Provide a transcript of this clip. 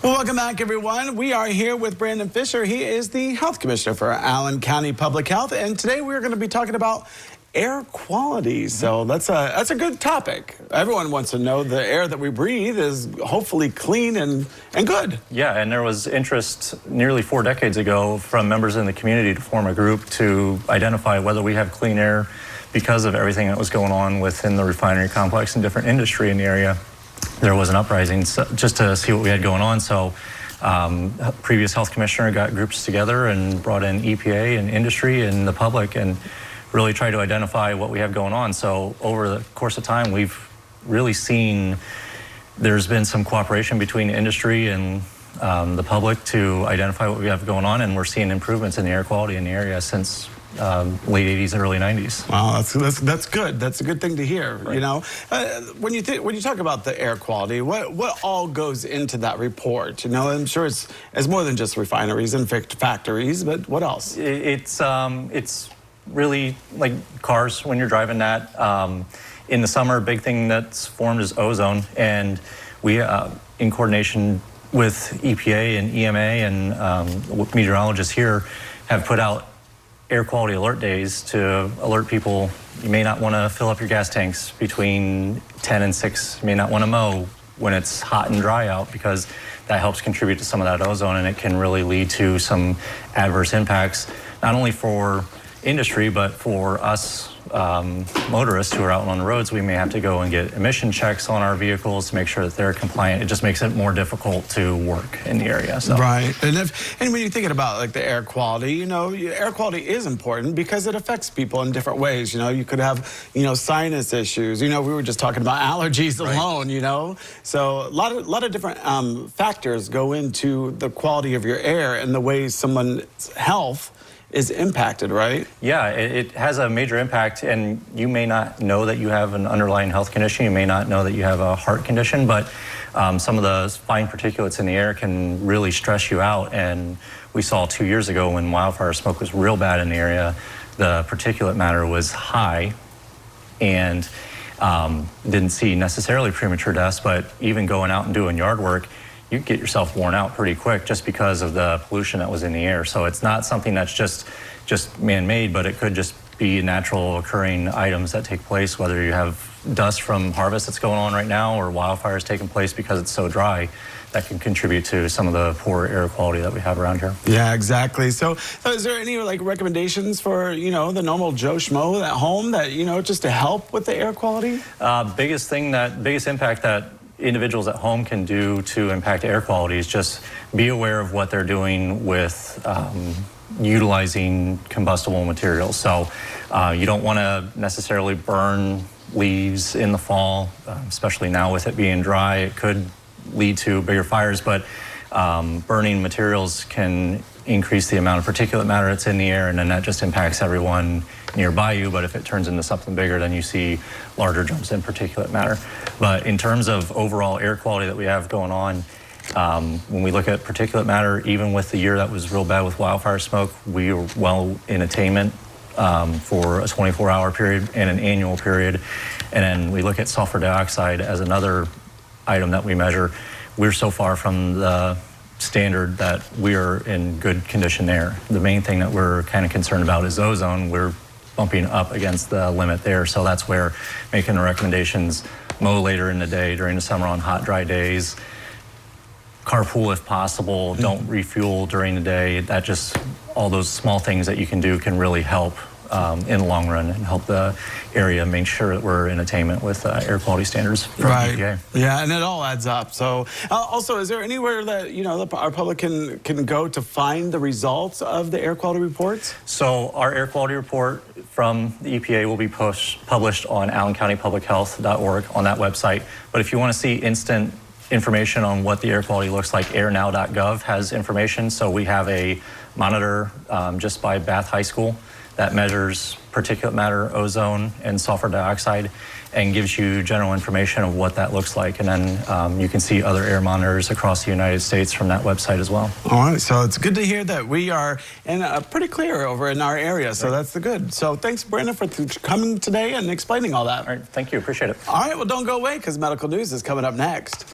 Well, welcome back, everyone. We are here with Brandon Fischer. He is the Health Commissioner for Allen County Public Health, and today we're going to be talking about air quality. So that's a good topic. Everyone wants to know the air that we breathe is hopefully clean and good. Yeah, and there was interest nearly 4 decades ago from members in the community to form a group to identify whether we have clean air because of everything that was going on within the refinery complex and different industry in the area. There was an uprising just to see what we had going on. So previous health commissioner got groups together and brought in EPA and industry and the public and really tried to identify what we have going on. So over the course of time, we've really seen there's been some cooperation between industry and the public to identify what we have going on, and we're seeing improvements in the air quality in the area since late 80s and early 90s. Wow, that's good. That's a good thing to hear. Right. You know, when you talk about the air quality, what all goes into that report? You know, I'm sure it's more than just refineries and factories, but what else? It's really like cars when you're driving that. In the summer, a big thing that's formed is ozone, and we, in coordination with EPA and EMA and meteorologists here, have put out air quality alert days to alert people you may not want to fill up your gas tanks between 10 and 6. You may not want to mow when it's hot and dry out, because that helps contribute to some of that ozone, and it can really lead to some adverse impacts, not only for industry, but for us motorists who are out on the roads. We may have to go and get emission checks on our vehicles to make sure that they're compliant. It just makes it more difficult to work in the area. So. Right, and when you're thinking about like the air quality, you know, air quality is important because it affects people in different ways. You know, you could have, you know, sinus issues. You know, we were just talking about allergies alone. You know, so a lot of different factors go into the quality of your air and the way someone's health is impacted, right? Yeah, it has a major impact, and you may not know that you have an underlying health condition. You may not know that you have a heart condition, but some of the fine particulates in the air can really stress you out. And we saw 2 years ago when wildfire smoke was real bad in the area, the particulate matter was high, and didn't see necessarily premature deaths, but even going out and doing yard work, you get yourself worn out pretty quick just because of the pollution that was in the air. So it's not something that's just man-made, but it could just be natural occurring items that take place, whether you have dust from harvest that's going on right now or wildfires taking place because it's so dry. That can contribute to some of the poor air quality that we have around here. Yeah, exactly. So is there any like recommendations for, you know, the normal Joe Schmo at home that, you know, just to help with the air quality? Biggest impact that individuals at home can do to impact air quality is just be aware of what they're doing with utilizing combustible materials. So you don't want to necessarily burn leaves in the fall, especially now with it being dry. It could lead to bigger fires, but burning materials can increase the amount of particulate matter that's in the air, and then that just impacts everyone nearby you. But if it turns into something bigger, then you see larger jumps in particulate matter. But in terms of overall air quality that we have going on, when we look at particulate matter, even with the year that was real bad with wildfire smoke, we were well in attainment for a 24-hour period and an annual period. And then we look at sulfur dioxide as another item that we measure. We're so far from the standard that we're in good condition there. The main thing that we're kind of concerned about is ozone. We're bumping up against the limit there, so that's where making the recommendations: mow later in the day during the summer on hot, dry days, carpool if possible, don't refuel during the day. That just, all those small things that you can do can really help in the long run and help the area make sure that we're in attainment with air quality standards from EPA. Yeah, and it all adds up. So also, is there anywhere that, you know, our public can go to find the results of the air quality reports? So our air quality report from the EPA will be published on allencountypublichealth.org on that website. But if you want to see instant information on what the air quality looks like, airnow.gov has information. So we have a monitor just by Bath High School that measures particulate matter, ozone, and sulfur dioxide, and gives you general information of what that looks like. And then you can see other air monitors across the United States from that website as well. All right, so it's good to hear that we are in pretty clear over in our area, so that's the good. So thanks, Brandon, for coming today and explaining all that. All right, thank you, appreciate it. All right, well, don't go away, because medical news is coming up next.